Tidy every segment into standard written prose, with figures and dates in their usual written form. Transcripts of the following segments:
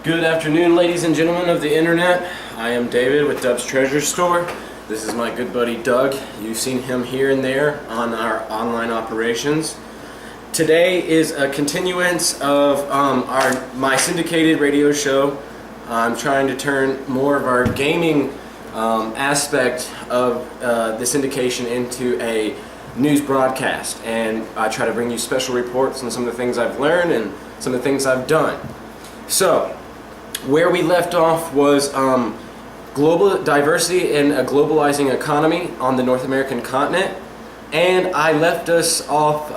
Good afternoon, ladies and gentlemen of the internet. I am David with Dub's Treasure Store. This is my good buddy Doug. You've seen him here and there on our online operations. Today is a continuance of my syndicated radio show. I'm trying to turn more of our gaming aspect of the syndication into a news broadcast, and I try to bring you special reports on some of the things I've learned and some of the things I've done. So, where we left off was global diversity in a globalizing economy on the North American continent, and I left us off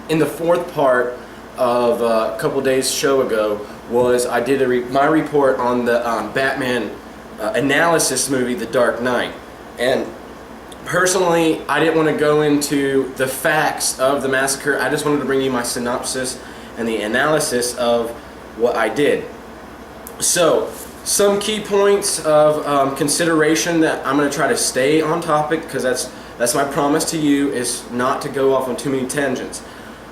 in the fourth part of a couple days show ago. Was I did my report on the Batman analysis movie, The Dark Knight, and personally I didn't want to go into the facts of the massacre. I just wanted to bring you my synopsis and the analysis of what I did. So, some key points of consideration that I'm going to try to stay on topic, because that's my promise to you, is not to go off on too many tangents.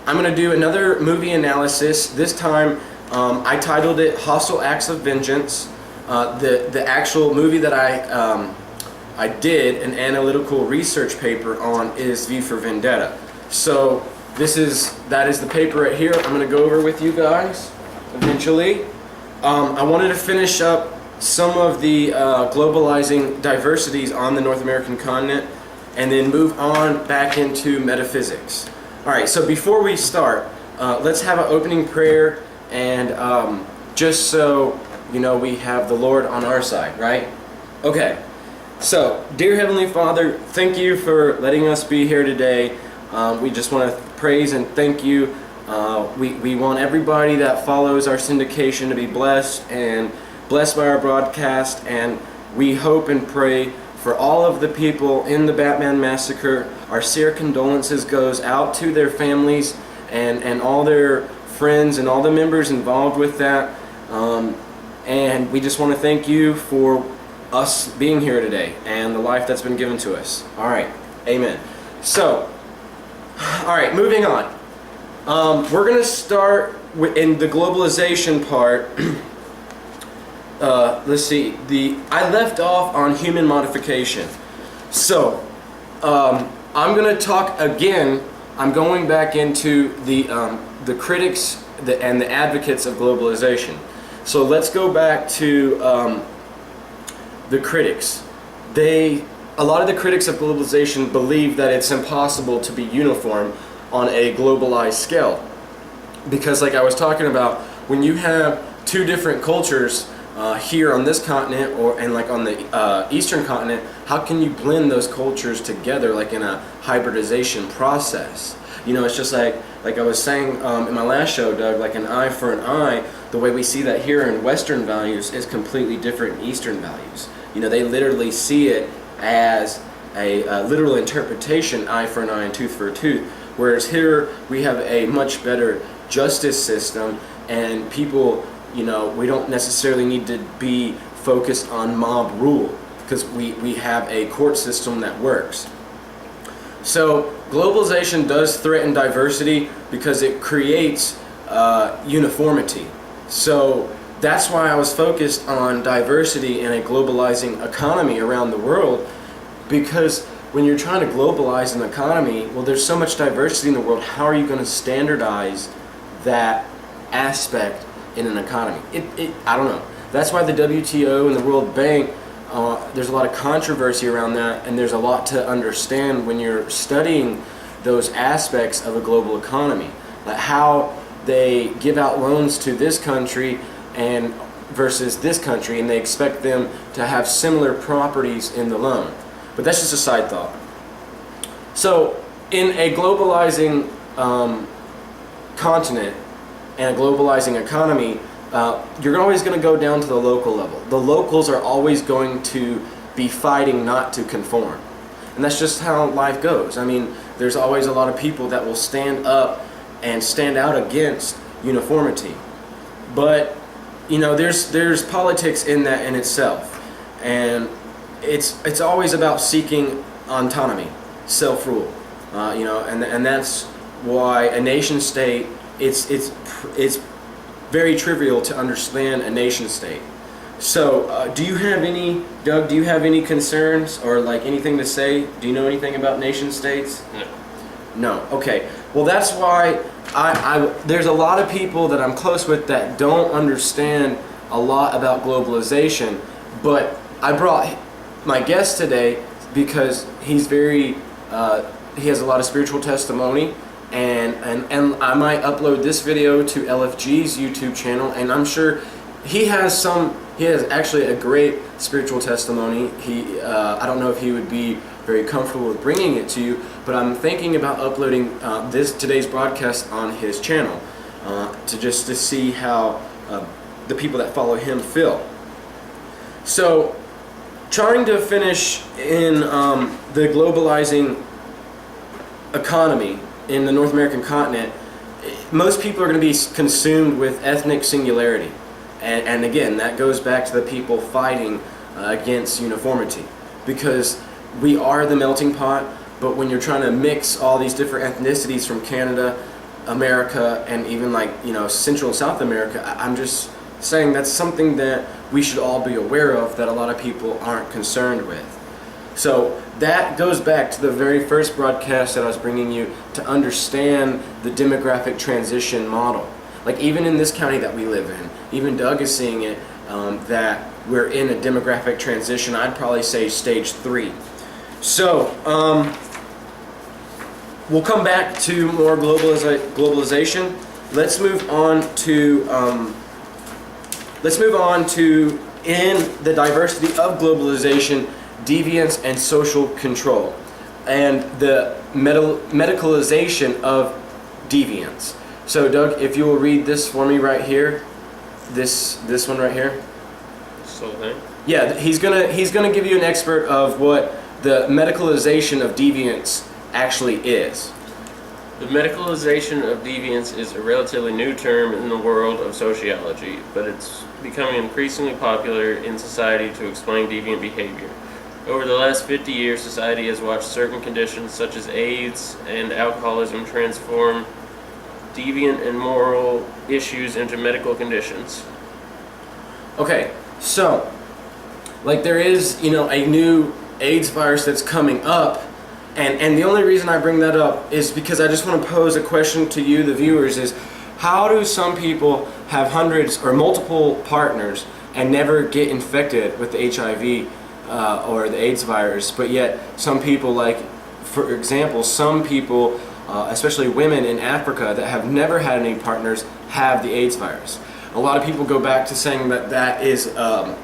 I'm going to do another movie analysis. This time I titled it Hostile Acts of Vengeance. The actual movie that I did an analytical research paper on is V for Vendetta. So that is the paper right here. I'm going to go over with you guys eventually. I wanted to finish up some of the globalizing diversities on the North American continent and then move on back into metaphysics. Alright, so before we start, let's have an opening prayer, and just so you know, we have the Lord on our side, right? Okay, so dear Heavenly Father, thank you for letting us be here today. We just want to praise and thank you. We want everybody that follows our syndication to be blessed and blessed by our broadcast, and we hope and pray for all of the people in the Batman massacre. Our sincere condolences goes out to their families and all their friends and all the members involved with that, and we just want to thank you for us being here today and the life that's been given to us. Alright, amen. So, alright, moving on. We're going to start in the globalization part. Let's see. I left off on human modification. So, I'm going to talk again. I'm going back into the critics and the advocates of globalization. So let's go back to the critics. A lot of the critics of globalization believe that it's impossible to be uniform on a globalized scale, because like I was talking about, when you have two different cultures here on this continent and like on the eastern continent, how can you blend those cultures together like in a hybridization process? You know, it's just like I was saying in my last show, Doug, like an eye for an eye. The way we see that here in Western values is completely different in Eastern values. You know, they literally see it as a literal interpretation, eye for an eye and tooth for a tooth. Whereas here we have a much better justice system, and people, you know, we don't necessarily need to be focused on mob rule, because we have a court system that works. So globalization does threaten diversity because it creates uniformity. So that's why I was focused on diversity in a globalizing economy around the world, because when you're trying to globalize an economy, well, there's so much diversity in the world. How are you going to standardize that aspect in an economy? I don't know. That's why the WTO and the World Bank, there's a lot of controversy around that, and there's a lot to understand when you're studying those aspects of a global economy. Like how they give out loans to this country and versus this country, and they expect them to have similar properties in the loan. But that's just a side thought. So, in a globalizing continent and a globalizing economy, you're always going to go down to the local level. The locals are always going to be fighting not to conform. And that's just how life goes. I mean, there's always a lot of people that will stand up and stand out against uniformity. But, you know, there's politics in that in itself. And it's always about seeking autonomy, self-rule, you know, and that's why a nation state, it's very trivial to understand a nation state. So, Doug, do you have any concerns or like anything to say? Do you know anything about nation states? No. Okay. Well, that's why there's a lot of people that I'm close with that don't understand a lot about globalization, but I brought my guest today because he's he has a lot of spiritual testimony, and I might upload this video to LFG's YouTube channel, and I'm sure he has actually a great spiritual testimony. I don't know if he would be very comfortable with bringing it to you, but I'm thinking about uploading today's broadcast on his channel to see how the people that follow him feel. So, trying to finish in the globalizing economy in the North American continent, most people are going to be consumed with ethnic singularity. And again, that goes back to the people fighting against uniformity, because we are the melting pot, but when you're trying to mix all these different ethnicities from Canada, America, and even Central and South America, I'm just saying that's something that we should all be aware of that a lot of people aren't concerned with. So that goes back to the very first broadcast that I was bringing you to understand the demographic transition model. Like even in this county that we live in, even Doug is seeing it, that we're in a demographic transition. I'd probably say stage 3. So we'll come back to more globalization. Let's move on to in the diversity of globalization, deviance and social control, and the medicalization of deviance. So Doug, if you will read this for me right here, this one right here. So thing? Yeah, he's gonna give you an expert of what the medicalization of deviance actually is. The medicalization of deviance is a relatively new term in the world of sociology, but it's becoming increasingly popular in society to explain deviant behavior. Over the last 50 years, society has watched certain conditions such as AIDS and alcoholism transform deviant and moral issues into medical conditions. Okay, so like there is, a new AIDS virus that's coming up, and the only reason I bring that up is because I just want to pose a question to you, the viewers, is how do some people have hundreds or multiple partners and never get infected with the HIV or the AIDS virus, but yet some people, like for example, some people, especially women in Africa that have never had any partners, have the AIDS virus. A lot of people go back to saying that is the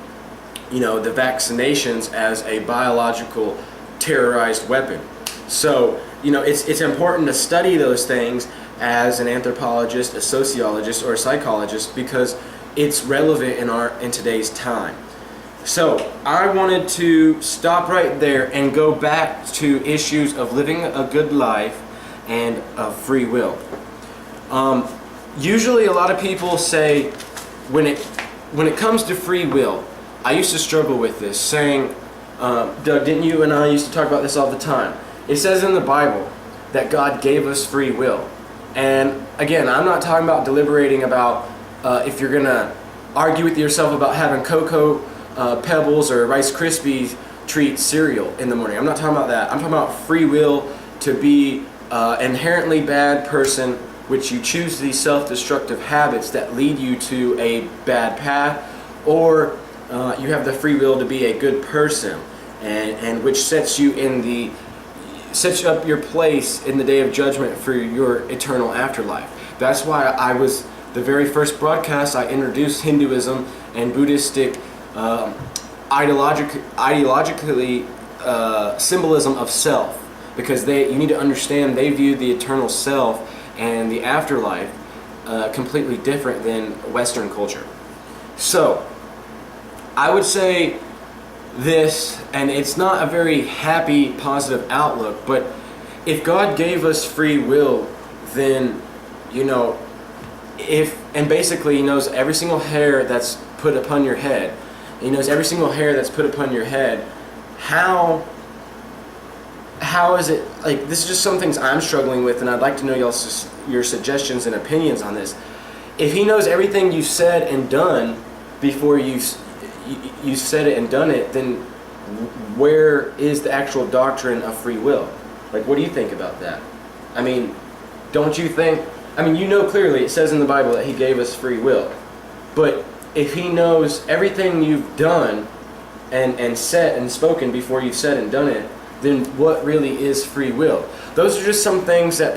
vaccinations as a biological terrorized weapon. So, it's important to study those things as an anthropologist, a sociologist, or a psychologist, because it's relevant in today's time. So, I wanted to stop right there and go back to issues of living a good life and of free will. Usually a lot of people say when it comes to free will, I used to struggle with this, saying, Doug, didn't you and I used to talk about this all the time? It says in the Bible that God gave us free will. And again, I'm not talking about deliberating about if you're going to argue with yourself about having Cocoa Pebbles or Rice Krispies treat cereal in the morning. I'm not talking about that. I'm talking about free will to be inherently bad person, which you choose these self-destructive habits that lead you to a bad path, or you have the free will to be a good person, and which sets you up your place in the day of judgment for your eternal afterlife. That's why the very first broadcast I introduced Hinduism and Buddhistic ideologically symbolism of self, because you need to understand they view the eternal self and the afterlife completely different than Western culture. So I would say this, and it's not a very happy, positive outlook, but if God gave us free will, then, and basically He knows every single hair that's put upon your head, He knows every single hair that's put upon your head, how is it, like, this is just some things I'm struggling with, and I'd like to know your suggestions and opinions on this. if he knows everything you've said and done before you said it and done it, then where is the actual doctrine of free will? Like, what do you think about that? I mean, don't you think, I mean, you know clearly it says in the Bible that he gave us free will. But if he knows everything you've done and said and spoken before you've said and done it, then what really is free will? Those are just some things that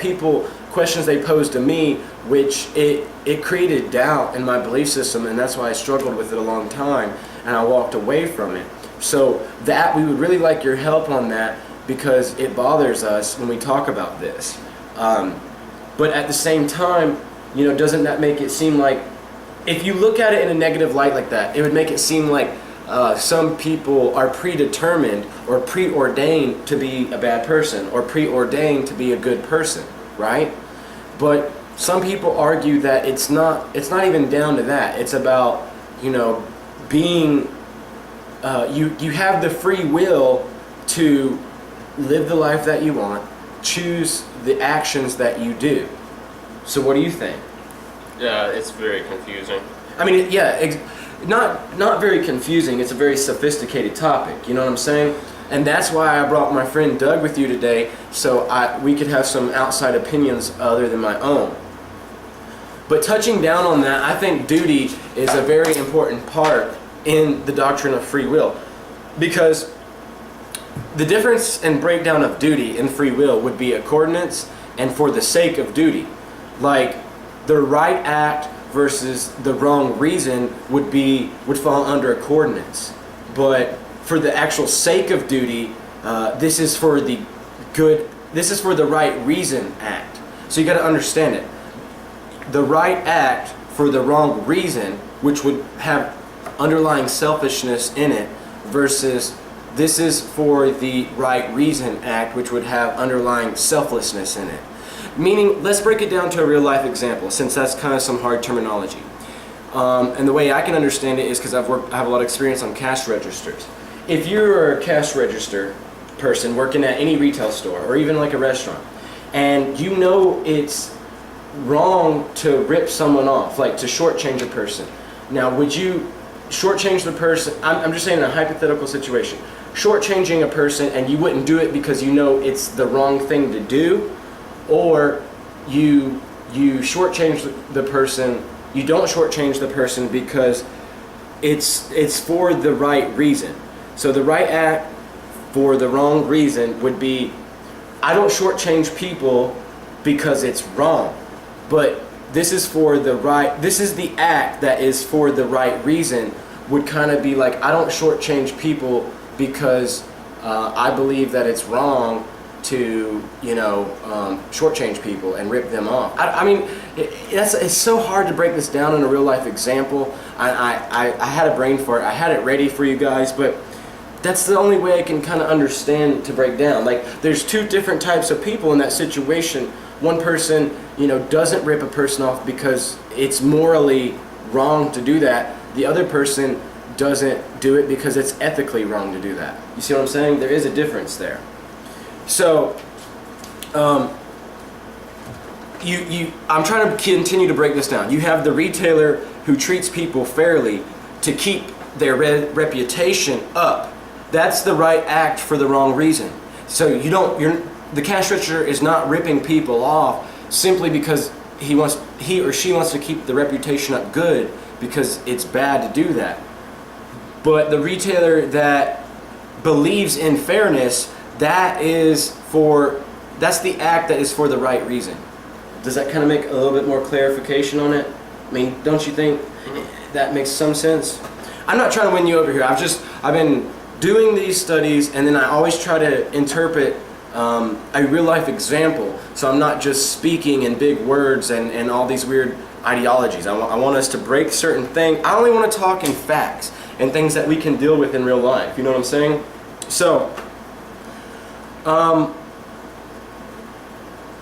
questions they pose to me, which it created doubt in my belief system, and that's why I struggled with it a long time, and I walked away from it. So that, we would really like your help on that, because it bothers us when we talk about this. But at the same time, doesn't that make it seem like, if you look at it in a negative light like that, it would make it seem like some people are predetermined or preordained to be a bad person or preordained to be a good person, right? But some people argue that it's not even down to that. It's about, being, you have the free will to live the life that you want, choose the actions that you do. So what do you think? Yeah, it's very confusing. I mean, not very confusing. It's a very sophisticated topic. You know what I'm saying? And that's why I brought my friend Doug with you today, so we could have some outside opinions other than my own. But touching down on that, I think duty is a very important part in the doctrine of free will, because the difference and breakdown of duty and free will would be accordance and for the sake of duty. Like, the right act versus the wrong reason would fall under accordance. But for the actual sake of duty, this is for the right reason act. So you got to understand it. The right act for the wrong reason, which would have underlying selfishness in it, versus this is for the right reason act, which would have underlying selflessness in it. Meaning, let's break it down to a real life example, since that's kind of some hard terminology. And the way I can understand it is because I have a lot of experience on cash registers. If you're a cash register person working at any retail store or even like a restaurant, and you know it's wrong to rip someone off, like to shortchange a person. Now, would you shortchange the person? I'm just saying in a hypothetical situation. Shortchanging a person, and you wouldn't do it because you know it's the wrong thing to do, or you shortchange the person. You don't shortchange the person because it's for the right reason. So the right act for the wrong reason would be, I don't shortchange people because it's wrong, but this is the act that is for the right reason, would kind of be like, I don't shortchange people because I believe that it's wrong to shortchange people and rip them off. I mean, it's so hard to break this down in a real life example. I had a brain for it. I had it ready for you guys, but that's the only way I can kind of understand to break down. Like, there's two different types of people in that situation. One person, doesn't rip a person off because it's morally wrong to do that. The other person doesn't do it because it's ethically wrong to do that. You see what I'm saying? There is a difference there. So, I'm trying to continue to break this down. You have the retailer who treats people fairly to keep their reputation up. That's the right act for the wrong reason. So the cash register is not ripping people off simply because he or she wants to keep the reputation up good, because it's bad to do that. But the retailer that believes in fairness, that's the act that is for the right reason. Does that kind of make a little bit more clarification on it? I mean, don't you think that makes some sense? I'm not trying to win you over here. I've been doing these studies, and then I always try to interpret a real life example. So I'm not just speaking in big words and all these weird ideologies. I want us to break certain things. I only want to talk in facts and things that we can deal with in real life. You know what I'm saying? So,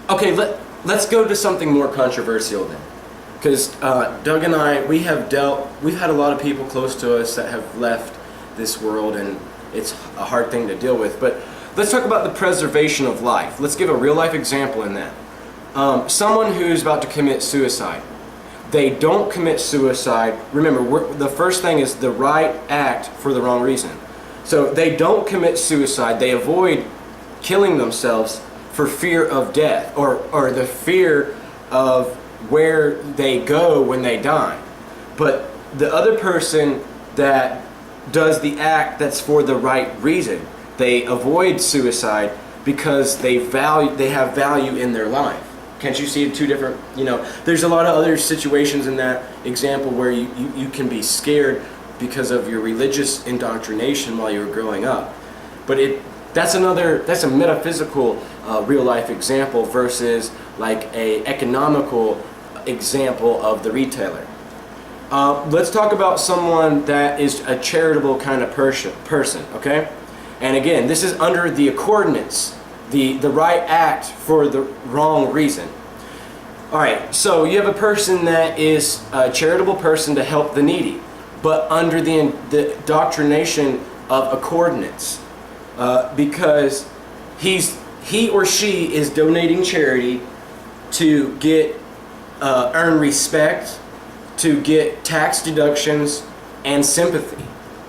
okay, let's go to something more controversial then. Because Doug and I, we've had a lot of people close to us that have left this world, and it's a hard thing to deal with. But let's talk about the preservation of life. Let's give a real life example in that. Someone who's about to commit suicide. they don't commit suicide. Remember, the first thing is the right act for the wrong reason. So they don't commit suicide. They avoid killing themselves for fear of death, or the fear of where they go when they die. But the other person that does the act that's for the right reason, they avoid suicide because they have value in their life. Can't you see two different, there's a lot of other situations in that example where you can be scared because of your religious indoctrination while you were growing up. But that's a metaphysical real life example versus like a economical example of the retailer. Let's talk about someone that is a charitable kind of person, okay? And again, this is under the coordinates, the right act for the wrong reason. All right, so you have a person that is a charitable person to help the needy, but under the indoctrination of coordinates, because he or she is donating charity to get earn respect, to get tax deductions and sympathy.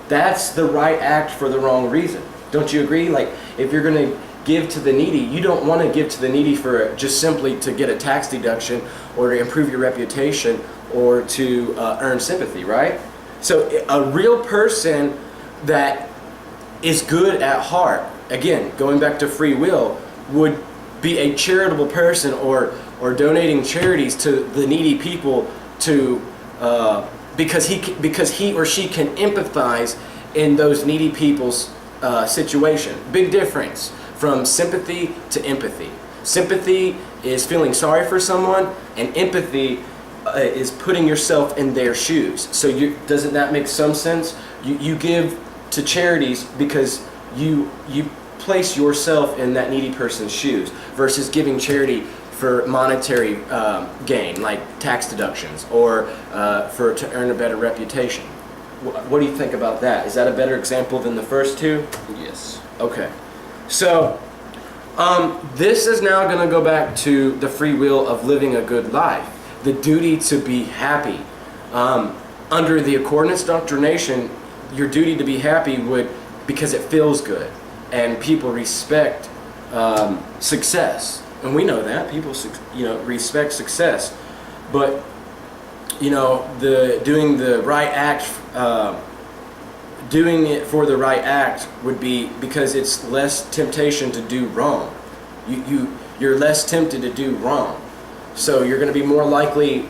That's the right act for the wrong reason. Don't you agree? Like, if you're going to give to the needy, you don't want to give to the needy for just simply to get a tax deduction or to improve your reputation or to earn sympathy, right? So a real person that is good at heart, again, going back to free will, would be a charitable person or donating charities to the needy people to because he or she can empathize in those needy people's situation. Big difference from sympathy to empathy. Sympathy is feeling sorry for someone, and empathy is putting yourself in their shoes. So doesn't that make some sense? You give to charities because you place yourself in that needy person's shoes versus giving charity for monetary gain, like tax deductions, or to earn a better reputation. What do you think about that? Is that a better example than the first two? Yes. Okay. So this is now going to go back to the free will of living a good life, the duty to be happy. Under the coordinates doctrination, your duty to be happy would, because it feels good and people respect success. And we know that people, respect success, but doing the right act, doing it for the right act would be because it's less temptation to do wrong. You're less tempted to do wrong, so you're going to be more likely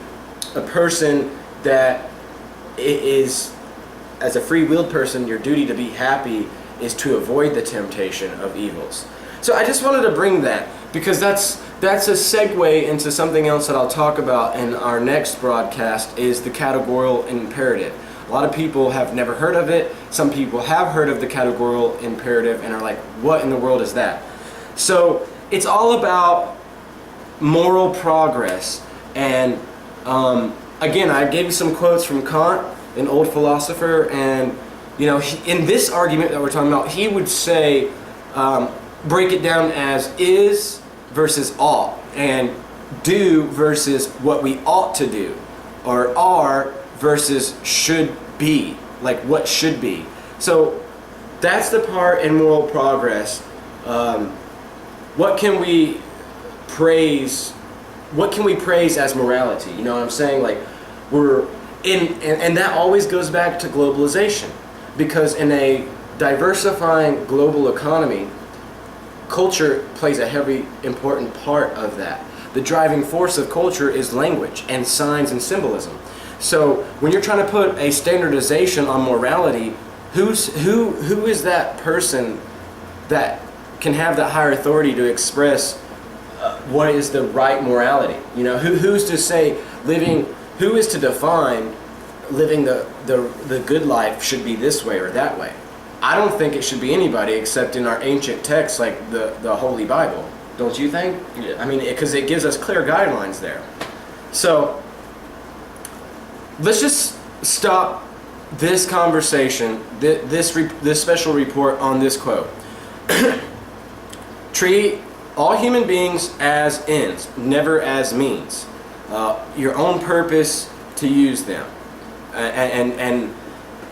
a person that is, as a free-willed person, your duty to be happy is to avoid the temptation of evils. So I just wanted to bring that, because that's a segue into something else that I'll talk about in our next broadcast, is the categorical imperative. A lot of people have never heard of it. Some people have heard of the categorical imperative and are like, what in the world is that? So it's all about moral progress. And again, I gave you some quotes from Kant, an old philosopher, and in this argument that we're talking about, he would say, break it down as is versus ought, and do versus what we ought to do, or are versus should be, like what should be. So that's the part in moral progress. What can we praise? What can we praise as morality? You know what I'm saying? Like and that always goes back to globalization, because in a diversifying global economy, culture plays a heavy, important part of that. The driving force of culture is language and signs and symbolism. So when you're trying to put a standardization on morality, who is that person that can have that higher authority to express what is the right morality? Who's to say who is to define living the good life should be this way or that way? I don't think it should be anybody except in our ancient texts like the Holy Bible. Don't you think? Yeah. I mean, because it gives us clear guidelines there. So let's just stop this conversation, this special report on this quote. Treat all human beings as ends, never as means. Your own purpose to use them. And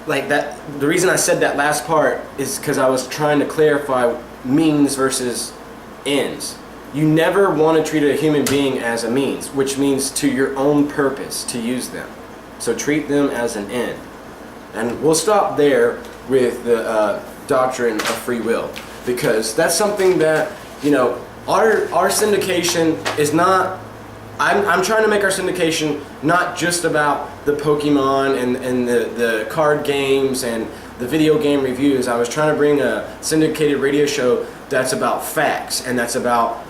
like that, the reason I said that last part is because I was trying to clarify means versus ends. You never want to treat a human being as a means, which means to your own purpose to use them. So treat them as an end. And we'll stop there with the doctrine of free will, because that's something that, you know, our syndication is not. I'm trying to make our syndication not just about the Pokemon and the card games and the video game reviews. I was trying to bring a syndicated radio show that's about facts and that's about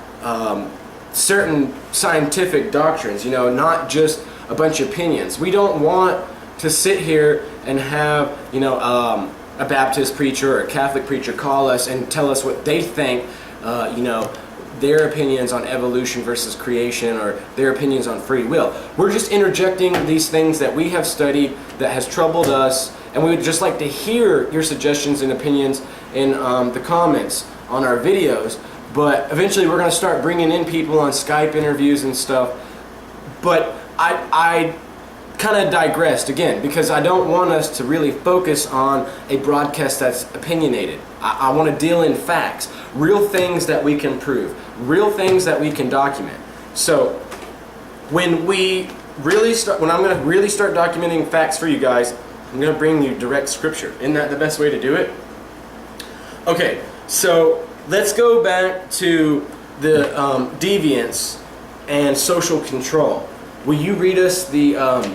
certain scientific doctrines, you know, not just a bunch of opinions. We don't want to sit here and have, you know, a Baptist preacher or a Catholic preacher call us and tell us what they think, you know, their opinions on evolution versus creation or their opinions on free will. We're just interjecting these things that we have studied that has troubled us, and we would just like to hear your suggestions and opinions in the comments on our videos. But eventually we're going to start bringing in people on Skype interviews and stuff. But I kind of digressed again, because I don't want us to really focus on a broadcast that's opinionated. I want to deal in facts, real things that we can prove, real things that we can document. So when I'm going to really start documenting facts for you guys, I'm going to bring you direct scripture. Isn't that the best way to do it? Okay, so let's go back to the deviance and social control. Will you read us the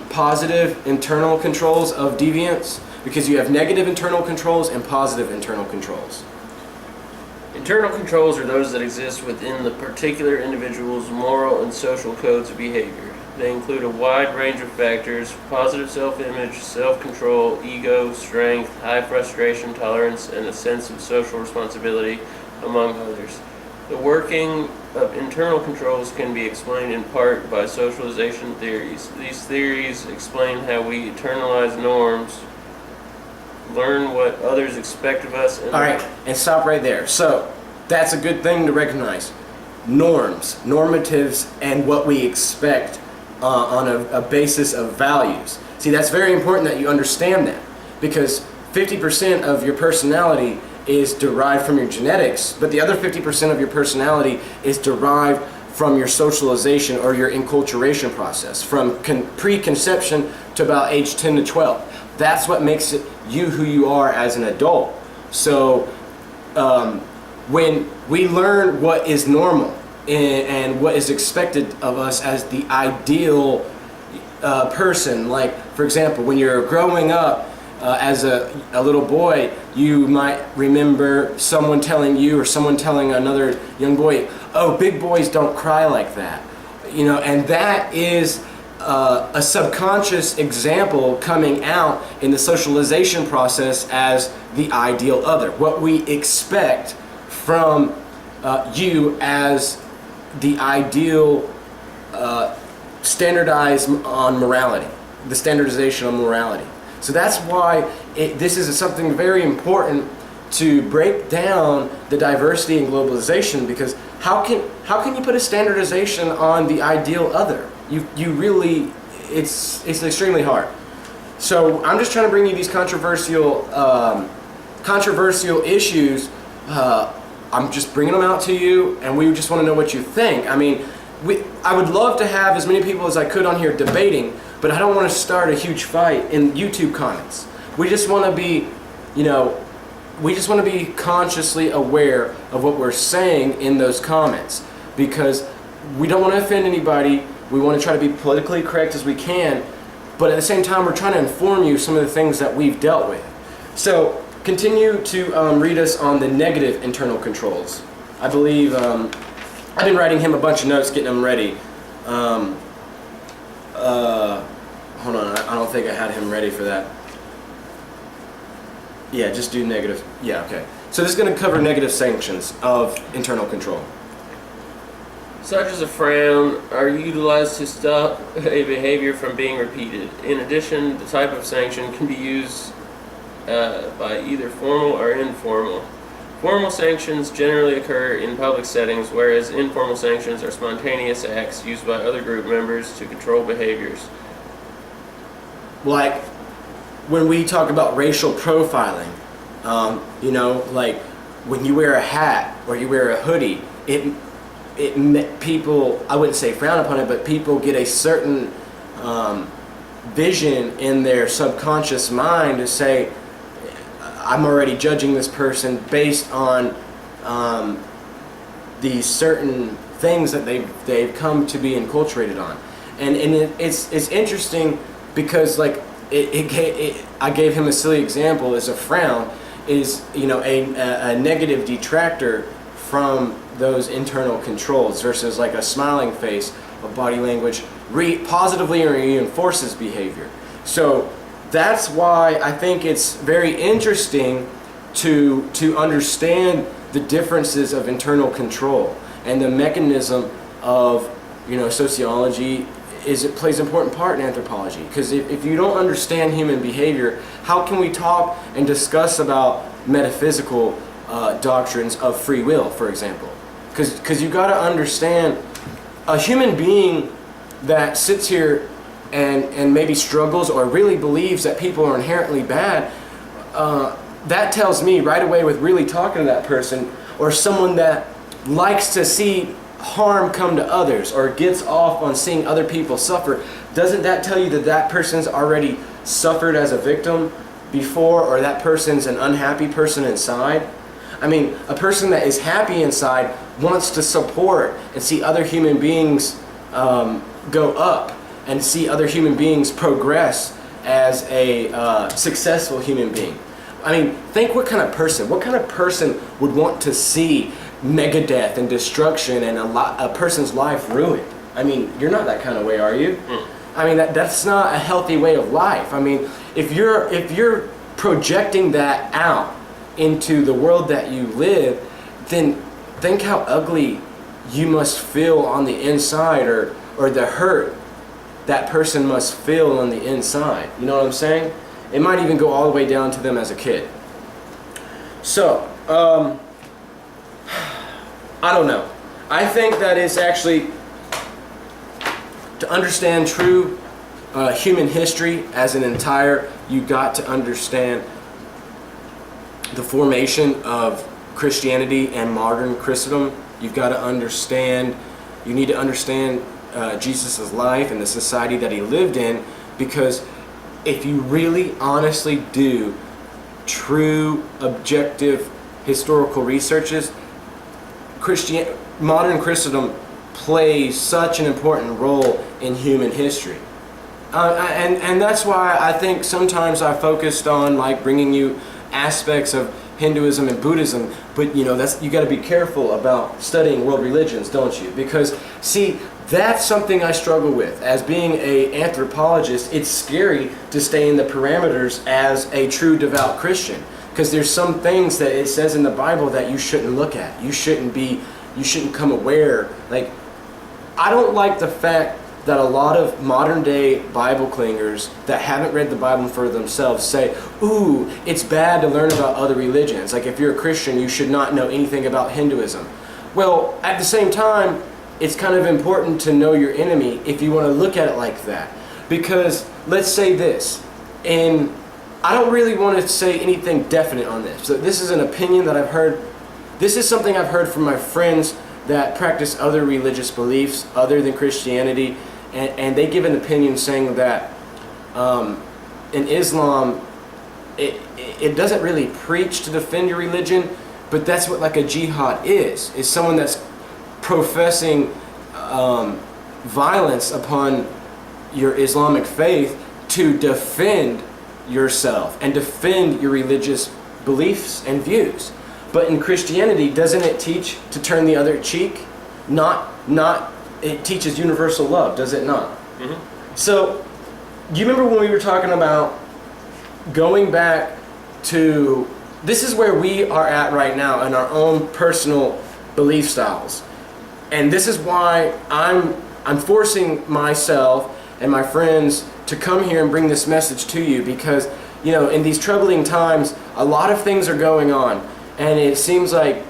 positive internal controls of deviance? Because you have negative internal controls and positive internal controls. Internal controls are those that exist within the particular individual's moral and social codes of behavior. They include a wide range of factors: positive self-image, self-control, ego, strength, high frustration tolerance, and a sense of social responsibility, among others. The working of internal controls can be explained in part by socialization theories. These theories explain how we internalize norms, learn what others expect of us, and... Alright, and stop right there. So, that's a good thing to recognize. Norms, normatives, and what we expect on a basis of values. See, that's very important that you understand that, because 50% of your personality is derived from your genetics, but the other 50% of your personality is derived from your socialization or your enculturation process, from preconception to about age 10 to 12. That's what makes it you who you are as an adult. So when we learn what is normal and what is expected of us as the ideal person, like, for example, when you're growing up, as a little boy, you might remember someone telling you or someone telling another young boy, "Oh, big boys don't cry like that." You know, and that is a subconscious example coming out in the socialization process as the ideal other. What we expect from you as the ideal standardized on morality, the standardization on morality. So that's why this is something very important to break down the diversity and globalization, because how can you put a standardization on the ideal other? You really, it's extremely hard. So I'm just trying to bring you these controversial issues. I'm just bringing them out to you, and we just want to know what you think. I mean, I would love to have as many people as I could on here debating, but I don't want to start a huge fight in YouTube comments. We just want to be, you know, we just want to be consciously aware of what we're saying in those comments, because we don't want to offend anybody. We want to try to be politically correct as we can, but at the same time, we're trying to inform you some of the things that we've dealt with. So continue to read us on the negative internal controls. I believe I've been writing him a bunch of notes, getting them ready. Hold on, I don't think I had him ready for that. Yeah, just do negative. Yeah, okay. So this is going to cover negative sanctions of internal control. Such as a frown are utilized to stop a behavior from being repeated. In addition, the type of sanction can be used by either formal or informal. Formal sanctions generally occur in public settings, whereas informal sanctions are spontaneous acts used by other group members to control behaviors. like when we talk about racial profiling, like when you wear a hat or you wear a hoodie, people, I wouldn't say frown upon it, but people get a certain vision in their subconscious mind to say, I'm already judging this person based on these certain things that they've come to be enculturated on, and it's interesting because like I gave him a silly example as a frown is a negative detractor from those internal controls versus like a smiling face of body language positively reinforces behavior. So that's why I think it's very interesting to understand the differences of internal control and the mechanism of sociology. It plays an important part in anthropology, because if you don't understand human behavior, how can we talk and discuss about metaphysical doctrines of free will, for example? Because you got to understand a human being that sits here and maybe struggles or really believes that people are inherently bad. That tells me right away with really talking to that person, or someone that likes to see harm come to others or gets off on seeing other people suffer, doesn't that tell you that that person's already suffered as a victim before, or that person's an unhappy person inside? I mean, a person that is happy inside wants to support and see other human beings go up and see other human beings progress as a successful human being. I mean, think what kind of person would want to see megadeath and destruction and a person's life ruined? I mean, you're not that kind of way, are you? I mean, that's not a healthy way of life. I mean, if you're projecting that out into the world that you live, then think how ugly you must feel on the inside, or the hurt that person must feel on the inside. You know what I'm saying? It might even go all the way down to them as a kid. So, I don't know. I think that it's actually, to understand true human history as an entire, you got to understand the formation of Christianity and modern Christendom. You've got to understand, you need to understand Jesus' life and the society that he lived in, because if you really honestly do true objective historical researches, modern Christendom plays such an important role in human history. And that's why I think sometimes I focused on like bringing you aspects of Hinduism and Buddhism, but you got to be careful about studying world religions, don't you? Because see, that's something I struggle with. As being an anthropologist, it's scary to stay in the parameters as a true devout Christian, because there's some things that it says in the Bible that you shouldn't look at. You shouldn't come aware. Like, I don't like the fact that a lot of modern day Bible clingers that haven't read the Bible for themselves say, ooh, it's bad to learn about other religions. Like, if you're a Christian, you should not know anything about Hinduism. Well, at the same time, it's kind of important to know your enemy if you want to look at it like that. Because let's say this, and I don't really want to say anything definite on this. So this is an opinion that I've heard. This is something I've heard from my friends that practice other religious beliefs other than Christianity, and they give an opinion saying that in Islam, it doesn't really preach to defend your religion, but that's what like a jihad is someone that's professing violence upon your Islamic faith to defend yourself and defend your religious beliefs and views. But in Christianity, doesn't it teach to turn the other cheek? It teaches universal love, does it not? Mm-hmm. So, you remember when we were talking about going back to, this is where we are at right now in our own personal belief styles. And this is why I'm forcing myself and my friends to come here and bring this message to you, because in these troubling times, a lot of things are going on, and it seems like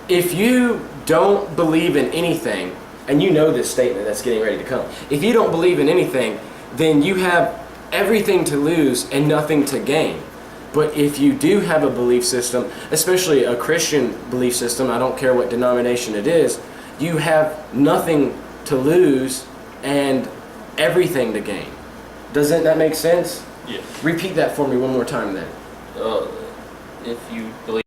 if you don't believe in anything, and you know this statement that's getting ready to come, if you don't believe in anything, then you have everything to lose and nothing to gain. But if you do have a belief system, especially a Christian belief system, I don't care what denomination it is, you have nothing to lose and everything to gain. Doesn't that make sense? Yeah. Repeat that for me one more time then. If you believe